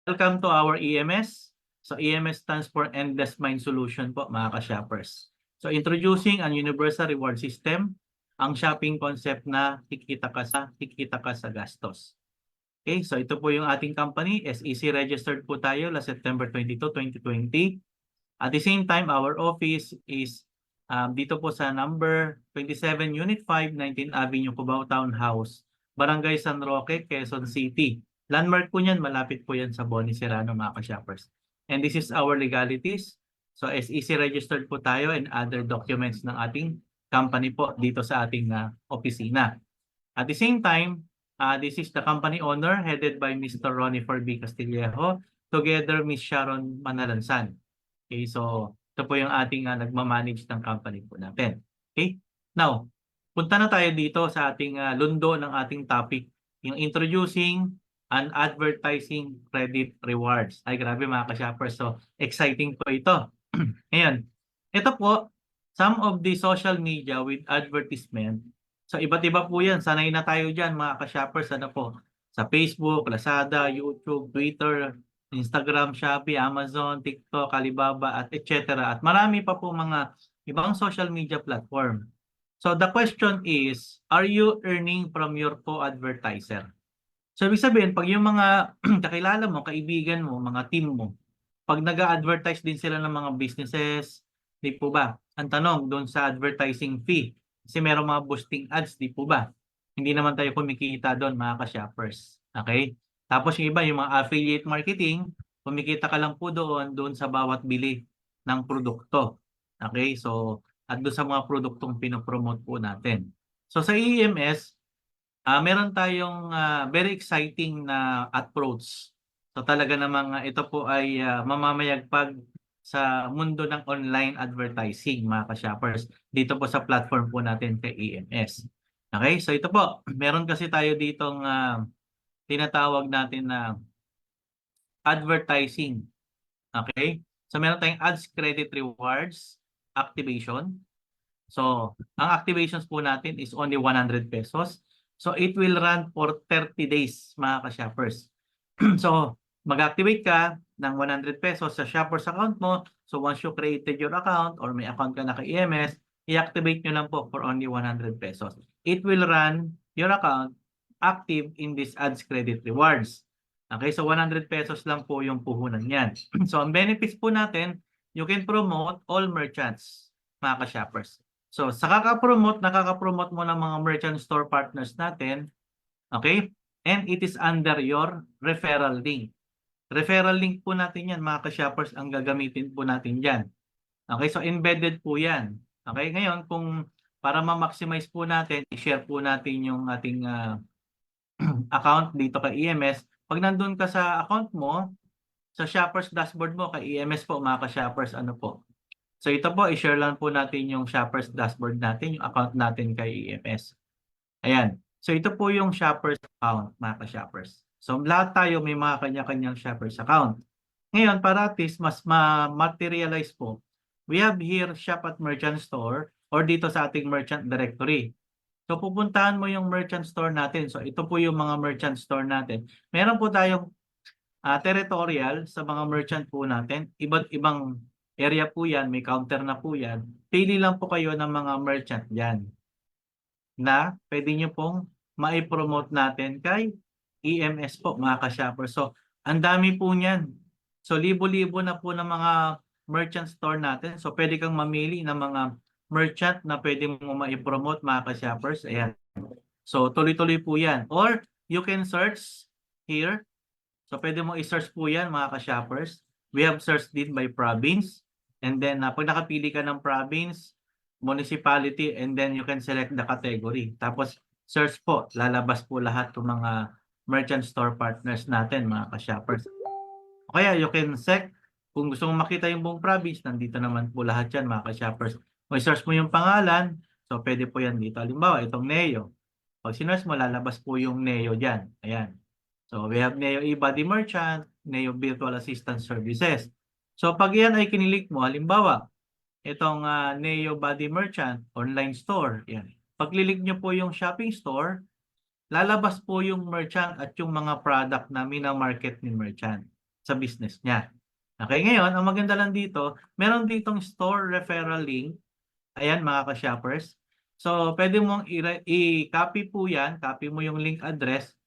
Welcome to our EMS. So EMS stands for Endless Mind Solution po mga ka-shoppers. So introducing ang Universal Reward System, ang shopping concept na kikita ka sa gastos. Okay, so ito po yung ating company, SEC registered po tayo last September 22, 2020. At the same time, our office is dito po sa number 27 Unit 5, 19 Avenue, Cubao Townhouse, Barangay San Roque, Quezon City. Landmark po niyan, malapit po yan sa Boni Serrano mga ka-shoppers. And this is our legalities. So SEC registered po tayo and other documents ng ating company po dito sa ating opisina. At the same time, this is the company owner headed by Mr. Ronnie Forby Castillejo, together Ms. Sharon Manalansan. Okay, so ito po yung ating nagmamanage ng company po natin. Okay, now, punta na tayo dito sa ating lundo ng ating topic, yung introducing and advertising credit rewards. Ay, grabe mga ka-shoppers. So, exciting po ito. Ngayon, ito po, some of the social media with advertisement. So, iba't iba po yan. Sanay na tayo dyan mga ka-shoppers. Ano po? Sa Facebook, Lazada, YouTube, Twitter, Instagram, Shopee, Amazon, TikTok, Alibaba, at etc. At marami pa po mga ibang social media platform. So, the question is, are you earning from your co-advertiser? So, ibig sabihin, pag yung mga kakilala mo, kaibigan mo, mga team mo, pag nag-a-advertise din sila ng mga businesses, di po ba? Ang tanong doon sa advertising fee, kasi merong mga boosting ads, di po ba? Hindi naman tayo kumikita doon, mga ka-shoppers. Okay? Tapos yung iba, yung mga affiliate marketing, kumikita ka lang po doon sa bawat bili ng produkto. Okay? So, at doon sa mga produktong pinopromote po natin. So, sa EMS, meron tayong very exciting na approach. So talaga namang ito po ay mamamayagpag sa mundo ng online advertising mga ka-shoppers dito po sa platform po natin kay EMS. Okay, so ito po, meron kasi tayo ditong tinatawag natin na advertising. Okay, so meron tayong ads credit rewards activation. So ang activations po natin is only 100 pesos. So, it will run for 30 days, mga ka-shoppers. So, mag-activate ka ng 100 pesos sa shoppers account mo. So, once you created your account or may account ka na kay EMS, i-activate nyo lang po for only 100 pesos. It will run your account active in this ads credit rewards. Okay, so 100 pesos lang po yung puhunan niyan. So, ang benefits po natin, you can promote all merchants, mga ka-shoppers. So, sa nakaka-promote mo ng mga merchant store partners natin, okay? And it is under your referral link. Referral link po natin yan, mga ka-shoppers, ang gagamitin po natin dyan. Okay, so embedded po yan. Okay, ngayon, kung para ma-maximize po natin, i-share po natin yung ating account dito kay EMS. Pag nandun ka sa account mo, sa shoppers dashboard mo, kay EMS po, mga ka-shoppers, ano po? So ito po, i-share lang po natin yung shoppers dashboard natin, yung account natin kay EMS. Ayan. So ito po yung shoppers account, mga ka-shoppers. So lahat tayo may mga kanya-kanyang shoppers account. Ngayon, para at least mas ma-materialize po, we have here shop at merchant store or dito sa ating merchant directory. So pupuntahan mo yung merchant store natin. So ito po yung mga merchant store natin. Meron po tayong territorial sa mga merchant po natin. Iba't ibang area po yan, may counter na po yan. Pili lang po kayo ng mga merchant yan na pwede nyo pong ma-promote natin kay EMS po, mga ka-shopper. So, ang dami po niyan. So, libo-libo na po ng mga merchant store natin. So, pwede kang mamili ng mga merchant na pwede mo ma-promote, mga ka-shoppers. Ayan. So, tuloy-tuloy po yan. Or, you can search here. So, pwede mo i-search po yan, mga ka-shoppers. We have searched din by province. And then, pag nakapili ka ng province, municipality, and then you can select the category. Tapos, search po. Lalabas po lahat ng mga merchant store partners natin, mga ka-shoppers. O kaya, you can check. Kung gusto mong makita yung buong province, nandito naman po lahat yan, mga ka-shoppers. Kung i-search mo yung pangalan, so pwede po yan dito. Halimbawa, itong Neo. Pag sinearch mo, lalabas po yung Neo dyan. Ayan. So, we have Neo eBody Merchant, Neo Virtual Assistant Services. So, pag yan ay kinilik mo, halimbawa, itong Neo Body Merchant online store. Yan. Pag klilik nyo po yung shopping store, lalabas po yung merchant at yung mga product na mina-market ni merchant. sa business niya. Okay, ngayon, ang maganda lang dito, meron ditong store referral link. Ayan, mga ka-shoppers. So, pwede mong i-copy po yan, copy mo yung link address,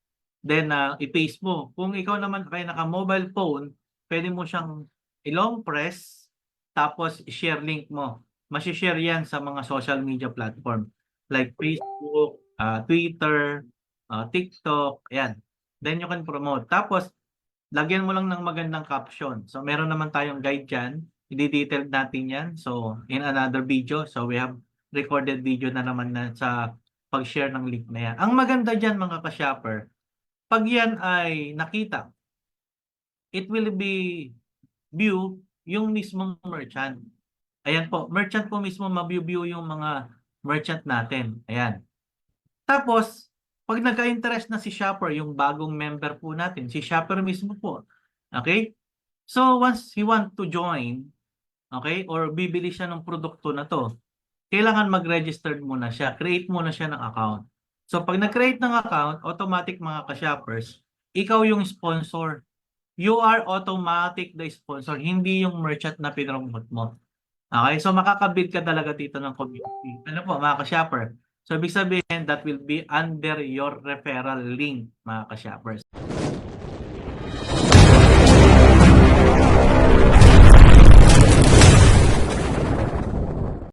then i-paste mo. Kung ikaw naman kaya naka-mobile phone, pwede mo siyang i-long press, tapos i-share link mo. Masi-share yan sa mga social media platform like Facebook, Twitter, TikTok, ayan. Then you can promote. Tapos, lagyan mo lang ng magandang caption. So, meron naman tayong guide dyan. I-detail natin yan. So, in another video. So, we have recorded video na naman na sa pag-share ng link na yan. Ang maganda dyan, mga ka-shopper, pag yan ay nakita, it will be view yung mismong merchant. Ayan po, merchant po mismo ma-view yung mga merchant natin. Ayan. Tapos, pag nagka-interest na si shopper, yung bagong member po natin, si shopper mismo po. Okay? So, once he want to join, okay, or bibili siya ng produkto na to, kailangan mag-registered muna siya. Create muna siya ng account. So, pag nag-create ng account, automatic mga ka-shoppers, ikaw yung sponsor. You are automatic the sponsor, hindi yung merchant na pinromote mo. Okay? So, makakabid ka talaga dito ng community. Ano po, mga ka-shopper? So, ibig sabihin, that will be under your referral link, mga ka-shoppers.